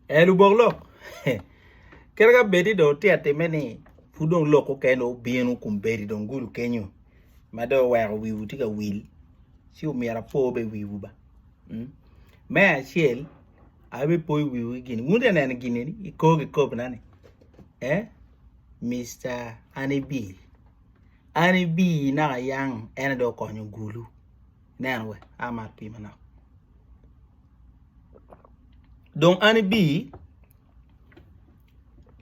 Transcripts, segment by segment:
Elu boglok. Kerga bedi do ti atemeni fudong loko keno bienu kumbedi don gulu kenyo. Mado wa wiwu tika wil. Si umiara po be wiwu ba. Me chiel abe poi wiwu gini. Wunde na gini ni ikoge kop nani. Mr. Anibi. Anibi na yang ene do konyo gulu. Nanwe amat pi mana. Don Anibi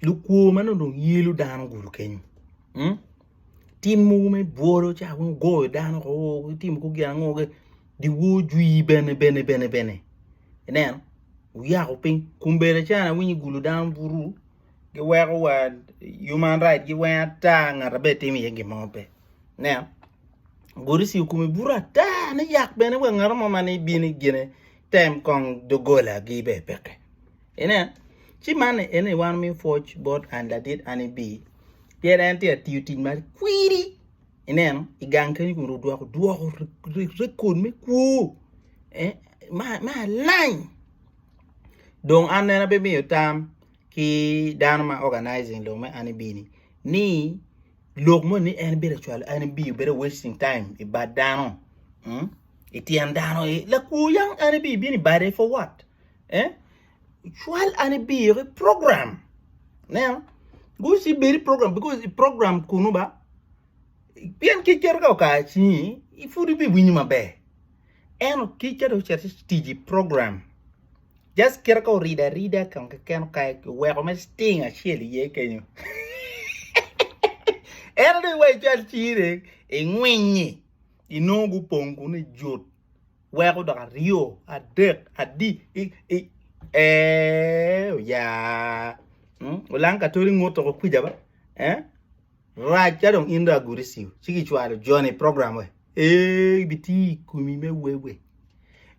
luku mano don yelu Dano gulu kenyo. Tim mu me boro cha won go Dano ko tim ko gya ngoge di wo jui bene. Enen uya ko pin kumbere cha na winyi gulu Dano buru ge wa human right ge wa ta ngara be tim ye ge mope. Ne gori si ku me bura ta ne yak bene wa ngara mama ne bini gene tem kong do gola ge be peke. Enen chi mane ene wan mi forge board and la did Anibi. Piera anti a tiutin mar kwiri. Enen igang kan ku do ko record me ku. Ma line. Don anena be mi tam ki Dano ma organizing lo me Anibi ni log mo ni en bere chwal Anibi bere wasting time e bad Dano. Itian Dano la ku yang Anibi bini bad for what? Chwal Anibi program. Now go see very program because the program kunuba pian kicker ka chi ifuri be winima be eno kicker do strategy program just kerka reader kan we ko me sting a cheli ye kenyo eno de we chal chire e ngwenyi inongu pongu ne jot we ko da rio adek adi ya Ulanka tori ngoto ko kuja ba raja dong inda gurisi sigi chwalo johnny program we biti kumi me wewe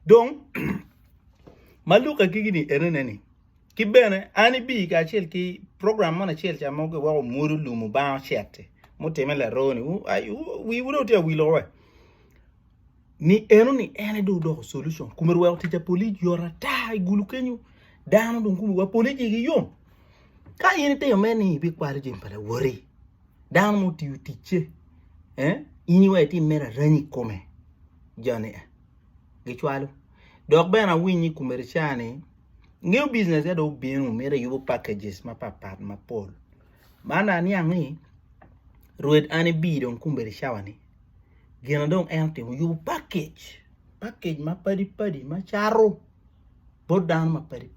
donc maluka kigini eneneni kibene Anibi ka chel ki program mona chel cha mo go muru lumu ba chete motemela roni we would tell we lowe ni ene do solution kumerwa tija poli yora ta gulu kenyu Dano dong kumu wa poli gi yom ka yene te yomeni bi kwari jimpala wori Dano mo ti utiche ini wa ti mera rani kome jone gi chwalo dok bena winyi kumerchane new business ya do binu mera yubo packages ma papat ma pol mana ni angi roed Anibi don kumerchawani gena don ente yubo package ma padi ma charo bodan ma padi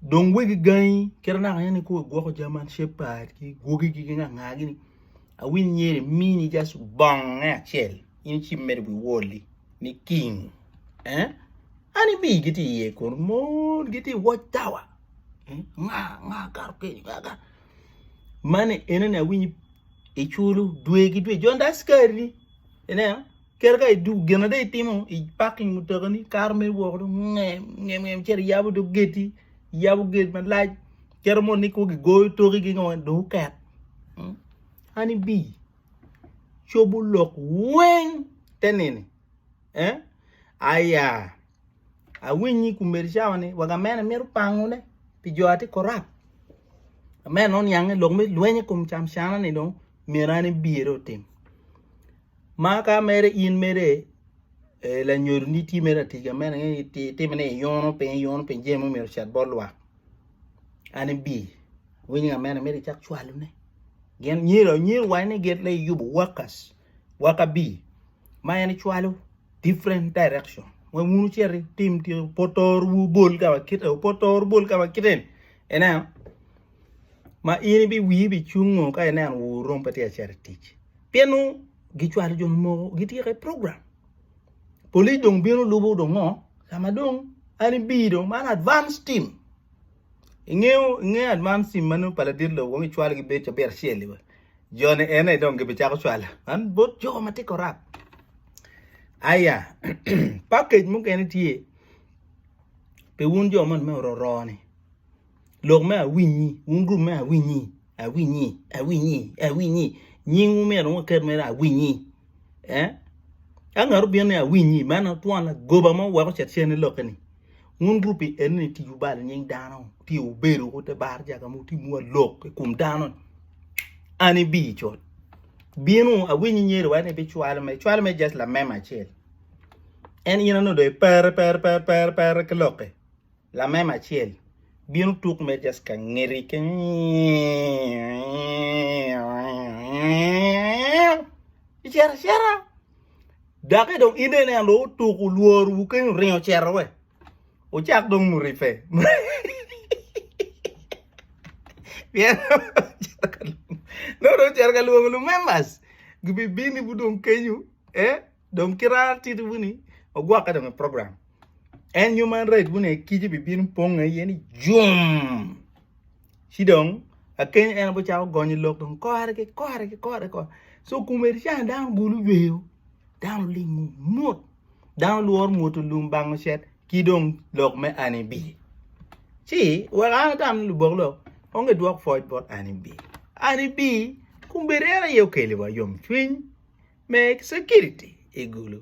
don wegi gany kerna yani ko go jaman shepherd ki gogi gi nga gini a win nyere mini just bang chel in chi mer bi woli ni king Anibi giti ye ko mo giti watch tower nga gar ke ga mane enena win e chulu dwe jonda skari ene kerga e du gena de timo e parking mutagani karme wo ngem cher yabu do geti yabu get man laaj kermo ni ko go tori gi ngwan do kat Anibi chobu lok wen tenene aya a winyi kumershawane waga mena meru pangune pi joati korap men on yang lok me lwenye kum cham shana ni don mirani biro tim maka mere in mere la nyor ni ti mera tiga mena ti mene yono pe jemo mer chat bolwa Anibi winga mena mere chak chwalu ne gen nyiro wane get le yubu waka bi mayani chwalu different direction we munu chere tim ti potor wu bol ka kiten ena ma ini bi wi bi chungo ka ena wu rompati a charity pienu gi chwalu jom mo giti re program poli dong bino lubo dong no sama dong Anibi dong man advanced team nge advanced team manu pala dirlo wongi chwala gi be cha ber sheli ba jone ene dong gi be cha chwala an bot jo mati korap aya package mu ken tie pe wun jo man me ro ni log me awinyi wun group me awinyi nyingu me ro ker me awinyi angaru bien ya winyi mana tuana goba ma wa ko chet chen lokani ngun grupi eni ti jubal nying dano ti uberu ko te bar jaga mu ti mu lok kum dano ani bi chot binu a winyi nyere wa ne bi chwal me just la mema chel en yina no do per kloke la mema chel binu tuk me just ka ngeri ke chera dake dong inde ne ando tuku luor wuken rinyo chera we o chak dong murife bien no chera luong lu members gibi bini budong kenyu dong kira titu buni o gwa ka dong program en human right bune kiji bibin ponga yeni jum sidong aken en bo chaw gonyi lok dong ko harke so kumeri cha dan gulu weo dan lingu mot dan luor moto lumbang set kidong lok me ani bi si wala tam lu boglo onge duok foit bot ani bi kumberi era yo kele wa yom twin make security e gulu